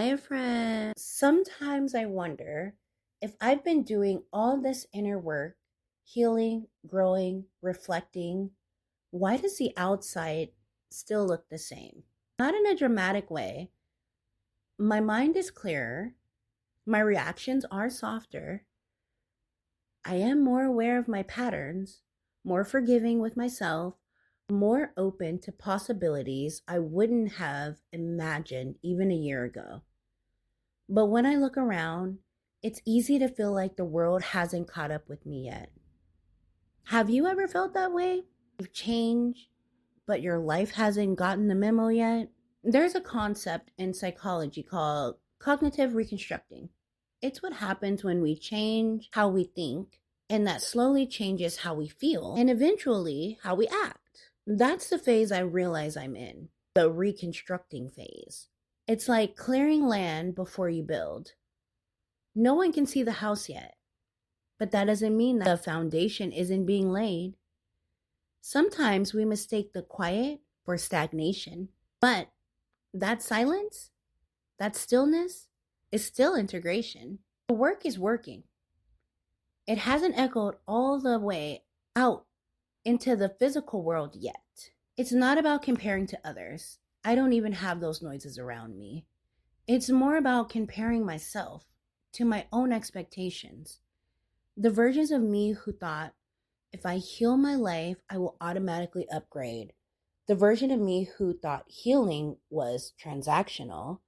My friend, sometimes I wonder if I've been doing all this inner work, healing, growing, reflecting, why does the outside still look the same? Not in a dramatic way. My mind is clearer, my reactions are softer, I am more aware of my patterns, more forgiving with myself, more open to possibilities I wouldn't have imagined even a year ago. But when I look around, it's easy to feel like the world hasn't caught up with me yet. Have you ever felt that way? You've changed, but your life hasn't gotten the memo yet? There's a concept in psychology called cognitive reconstructing. It's what happens when we change how we think, and that slowly changes how we feel and eventually how we act. That's the phase I realize I'm in, the reconstructing phase. It's like clearing land before you build. No one can see the house yet, but that doesn't mean that the foundation isn't being laid. Sometimes we mistake the quiet for stagnation, but that silence, that stillness, is still integration. The work is working. It hasn't echoed all the way out into the physical world yet. It's not about comparing to others. I don't even have those noises around me. It's more about comparing myself to my own expectations. The versions of me who thought, if I heal my life, I will automatically upgrade. The version of me who thought healing was transactional,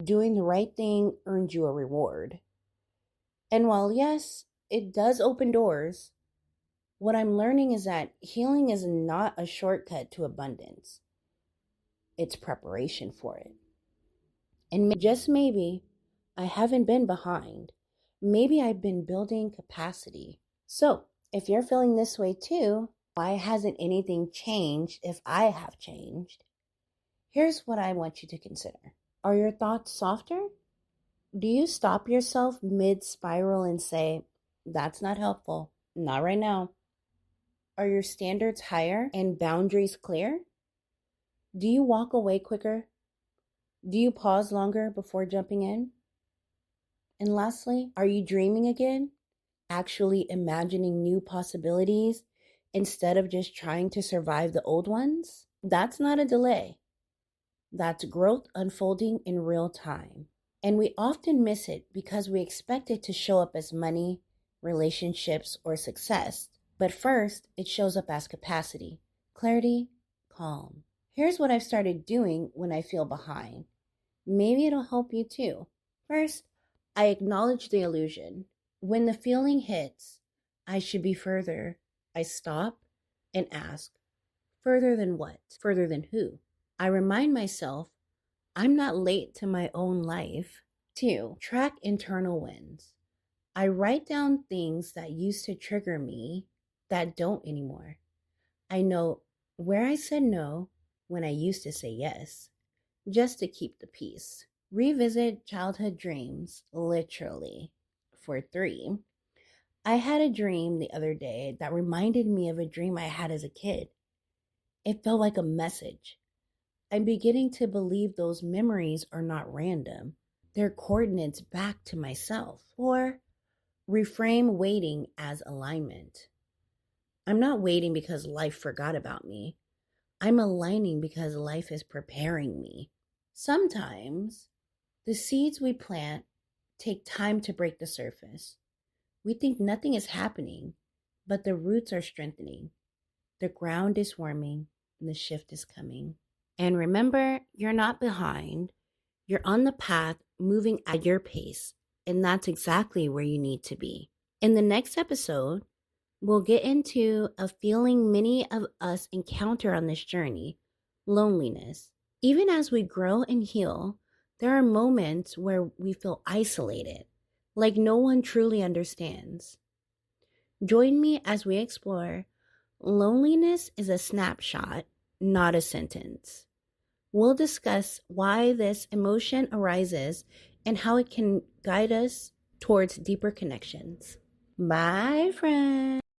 doing the right thing earned you a reward. And while yes, it does open doors, what I'm learning is that healing is not a shortcut to abundance. It's preparation for it. And just maybe, I haven't been behind. Maybe I've been building capacity. So, if you're feeling this way too, why hasn't anything changed if I have changed? Here's what I want you to consider. Are your thoughts softer? Do you stop yourself mid-spiral and say, that's not helpful, not right now? Are your standards higher and boundaries clear? Do you walk away quicker? Do you pause longer before jumping in? And lastly, are you dreaming again? Actually imagining new possibilities instead of just trying to survive the old ones? That's not a delay. That's growth unfolding in real time. And we often miss it because we expect it to show up as money, relationships, or success. But first, it shows up as capacity, clarity, calm. Here's what I've started doing when I feel behind. Maybe it'll help you too. First, I acknowledge the illusion. When the feeling hits, I should be further. I stop and ask, further than what? Further than who? I remind myself I'm not late to my own life. 2, track internal wins. I write down things that used to trigger me that don't anymore. I know where I said no when I used to say yes, just to keep the peace. Revisit childhood dreams, literally. For 3, I had a dream the other day that reminded me of a dream I had as a kid. It felt like a message. I'm beginning to believe those memories are not random. They're coordinates back to myself. 4, reframe waiting as alignment. I'm not waiting because life forgot about me. I'm aligning because life is preparing me. Sometimes the seeds we plant take time to break the surface. We think nothing is happening, but the roots are strengthening. The ground is warming and the shift is coming. And remember, you're not behind. You're on the path, moving at your pace, and that's exactly where you need to be. In the next episode, we'll get into a feeling many of us encounter on this journey, loneliness. Even as we grow and heal, there are moments where we feel isolated, like no one truly understands. Join me as we explore loneliness is a snapshot, not a sentence. We'll discuss why this emotion arises and how it can guide us towards deeper connections. Bye, friends.